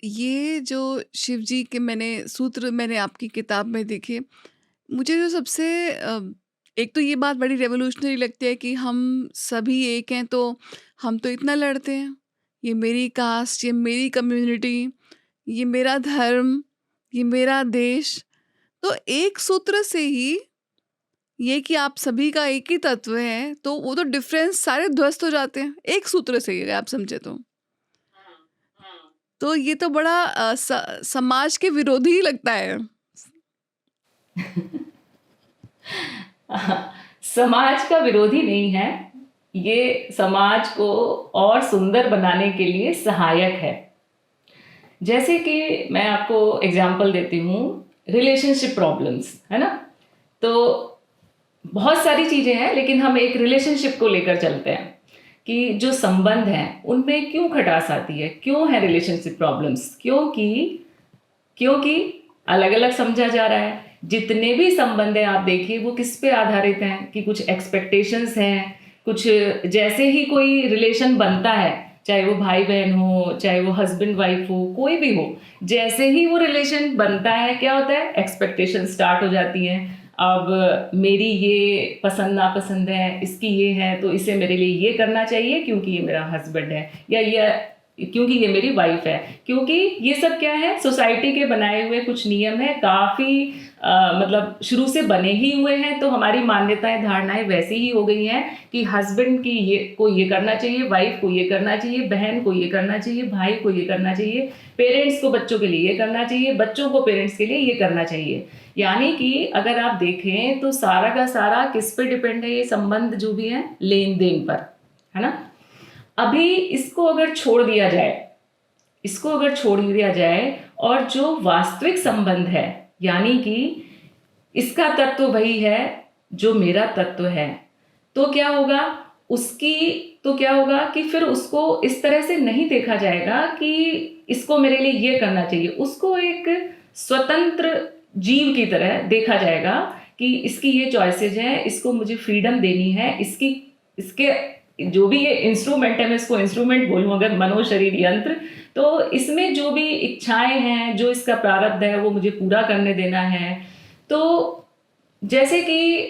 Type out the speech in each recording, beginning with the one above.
ये जो शिव जी के मैंने आपकी किताब में देखे, मुझे जो सबसे एक तो ये बात बड़ी रेवोल्यूशनरी लगती है कि हम सभी एक हैं, तो हम तो इतना लड़ते हैं, ये मेरी कास्ट, ये मेरी कम्युनिटी, ये मेरा धर्म, ये मेरा देश। तो एक सूत्र से ही ये कि आप सभी का एक ही तत्व है, तो वो तो डिफरेंस सारे ध्वस्त हो जाते हैं, एक सूत्र से ही अगर आप समझे तो। तो ये तो बड़ा समाज के विरोधी ही लगता है। समाज का विरोधी नहीं है, ये समाज को और सुंदर बनाने के लिए सहायक है। जैसे कि मैं आपको एग्जांपल देती हूँ, रिलेशनशिप प्रॉब्लम्स है ना। तो बहुत सारी चीज़ें हैं, लेकिन हम एक रिलेशनशिप को लेकर चलते हैं कि जो संबंध हैं उनमें क्यों खटास आती है, क्यों है रिलेशनशिप प्रॉब्लम्स। क्योंकि अलग अलग समझा जा रहा है। जितने भी संबंध हैं आप देखिए, वो किस पे आधारित हैं कि कुछ एक्सपेक्टेशंस हैं, कुछ जैसे ही कोई रिलेशन बनता है, चाहे वो भाई बहन हो, चाहे वो हस्बैंड वाइफ हो, कोई भी हो, जैसे ही वो रिलेशन बनता है क्या होता है, एक्सपेक्टेशन स्टार्ट हो जाती हैं। अब मेरी ये पसंद नापसंद है, इसकी ये है, तो इसे मेरे लिए ये करना चाहिए क्योंकि ये मेरा हस्बैंड है, या ये क्योंकि ये मेरी वाइफ है। क्योंकि ये सब क्या है, सोसाइटी के बनाए हुए कुछ नियम है, काफ़ी मतलब शुरू से बने ही हुए हैं। तो हमारी मान्यताएं धारणाएं वैसी ही हो गई हैं कि हस्बैंड की ये करना चाहिए, वाइफ को ये करना चाहिए, बहन को ये करना चाहिए, भाई को ये करना चाहिए, पेरेंट्स को बच्चों के लिए ये करना चाहिए, बच्चों को पेरेंट्स के लिए ये करना चाहिए। यानी कि अगर आप देखें तो सारा का सारा किस पे डिपेंड है, ये संबंध जो भी है लेन देन पर, है ना। अभी इसको अगर छोड़ दिया जाए और जो वास्तविक संबंध है, यानी कि इसका तत्व वही है जो मेरा तत्व है, तो क्या होगा, उसकी तो क्या होगा कि फिर उसको इस तरह से नहीं देखा जाएगा कि इसको मेरे लिए ये करना चाहिए। उसको एक स्वतंत्र जीव की तरह देखा जाएगा कि इसकी ये चॉइसेज हैं, इसको मुझे फ्रीडम देनी है, इसके जो भी ये इंस्ट्रूमेंट है, मैं इसको इंस्ट्रूमेंट बोलूँ अगर, मनो शरीर यंत्र, तो इसमें जो भी इच्छाएं हैं, जो इसका प्रारब्ध है, वो मुझे पूरा करने देना है। तो जैसे कि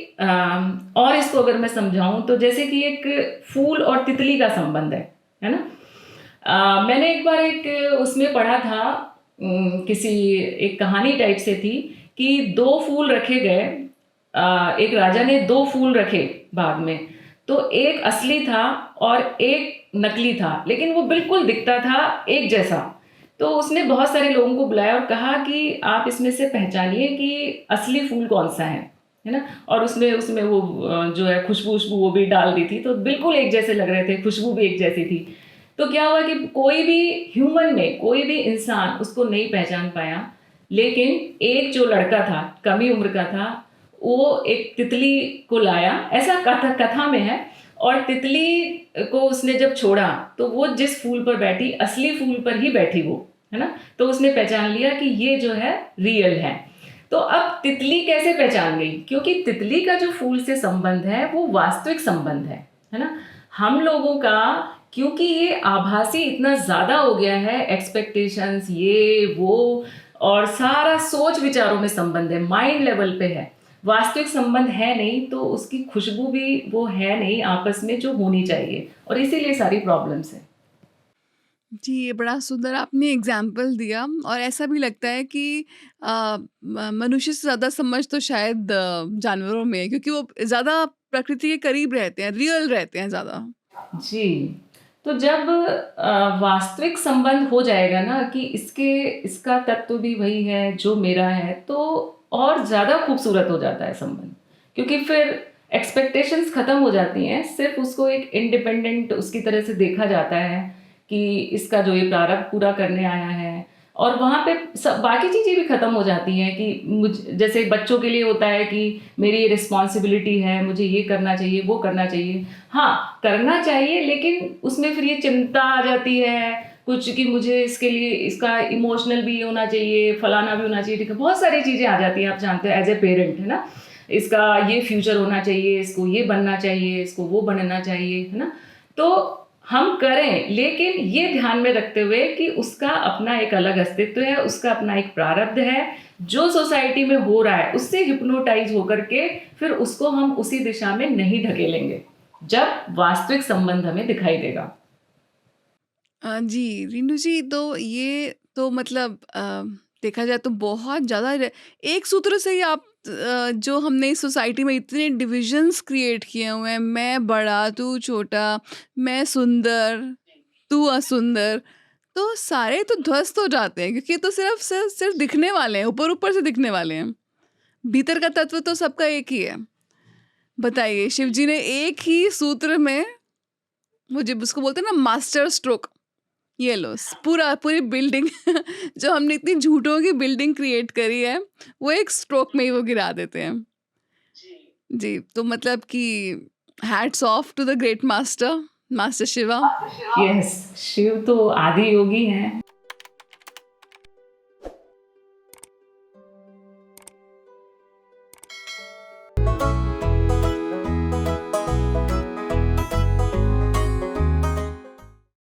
और इसको अगर मैं समझाऊं तो जैसे कि एक फूल और तितली का संबंध है ना। मैंने एक बार एक उसमें पढ़ा था, किसी एक कहानी टाइप से थी कि दो फूल रखे गए। एक राजा ने दो फूल रखे बाग में, तो एक असली था और एक नकली था, लेकिन वो बिल्कुल दिखता था एक जैसा। तो उसने बहुत सारे लोगों को बुलाया और कहा कि आप इसमें से पहचानिए कि असली फूल कौन सा है ना। और उसने उसमें वो जो है खुशबू वो भी डाल दी थी, तो बिल्कुल एक जैसे लग रहे थे, खुशबू भी एक जैसी थी। तो क्या हुआ कि कोई भी ह्यूमन में कोई भी इंसान उसको नहीं पहचान पाया, लेकिन एक जो लड़का था, कम ही उम्र का था, वो एक तितली को लाया, ऐसा कथा में है। और तितली को उसने जब छोड़ा तो वो जिस फूल पर बैठी, असली फूल पर ही बैठी वो, है ना। तो उसने पहचान लिया कि ये जो है रियल है। तो अब तितली कैसे पहचान गई, क्योंकि तितली का जो फूल से संबंध है वो वास्तविक संबंध है ना। हम लोगों का क्योंकि ये आभासी इतना ज़्यादा हो गया है, एक्सपेक्टेशंस ये वो, और सारा सोच विचारों में संबंध है, माइंड लेवल पे है, वास्तविक संबंध है नहीं, तो उसकी खुशबू भी वो है नहीं आपस में जो होनी चाहिए, और इसीलिए सारी प्रॉब्लम्स है। जी, ये बड़ा सुंदर आपने एग्ज़ाम्पल दिया और ऐसा भी लगता है कि मनुष्य से ज़्यादा समझ तो शायद जानवरों में है, क्योंकि वो ज़्यादा प्रकृति के करीब रहते हैं, रियल रहते हैं ज़्यादा। जी। तो जब वास्तविक संबंध हो जाएगा ना कि इसका तत्व भी वही है जो मेरा है, तो और ज़्यादा खूबसूरत हो जाता है संबंध, क्योंकि फिर एक्सपेक्टेशंस ख़त्म हो जाती हैं, सिर्फ उसको एक इंडिपेंडेंट उसकी तरह से देखा जाता है कि इसका जो ये प्रारब्ध पूरा करने आया है। और वहाँ पे सब बाकी चीज़ें भी ख़त्म हो जाती हैं कि जैसे बच्चों के लिए होता है कि मेरी ये रिस्पॉन्सिबिलिटी है, मुझे ये करना चाहिए, वो करना चाहिए। हाँ, करना चाहिए, लेकिन उसमें फिर ये चिंता आ जाती है कुछ कि मुझे इसके लिए इसका इमोशनल भी होना चाहिए, फलाना भी होना चाहिए, ठीक है, बहुत सारी चीज़ें आ जाती हैं, आप जानते हैं एज ए पेरेंट, है ना। इसका ये फ्यूचर होना चाहिए, इसको ये बनना चाहिए, इसको वो बनना चाहिए, है ना। तो हम करें, लेकिन ये ध्यान में रखते हुए कि उसका अपना एक अलग अस्तित्व है, उसका अपना एक प्रारब्ध है। जो सोसाइटी में हो रहा है उससे हिप्नोटाइज होकर के फिर उसको हम उसी दिशा में नहीं धकेलेंगे जब वास्तविक संबंध हमें दिखाई देगा। जी, रिंटू जी, तो ये तो मतलब देखा जाए तो बहुत ज़्यादा एक सूत्र से ही आप जो हमने इस सोसाइटी में इतने डिविजन्स क्रिएट किए हुए हैं, मैं बड़ा, तू छोटा, मैं सुंदर, तू असुंदर, तो सारे तो ध्वस्त हो जाते हैं क्योंकि ये तो सिर्फ दिखने वाले हैं, ऊपर-ऊपर से दिखने वाले हैं। भीतर का तत्व तो सबका एक ही है। बताइए, शिव जी ने एक ही सूत्र में मुझे उसको बोलते हैं ना मास्टर स्ट्रोक, ये लो पूरी बिल्डिंग जो हमने इतनी झूठों की बिल्डिंग क्रिएट करी है, वो एक स्ट्रोक में ही वो गिरा देते हैं। जी, तो मतलब कि hats off to the great master, master Shiva. Yes, Shiv तो आदि योगी हैं।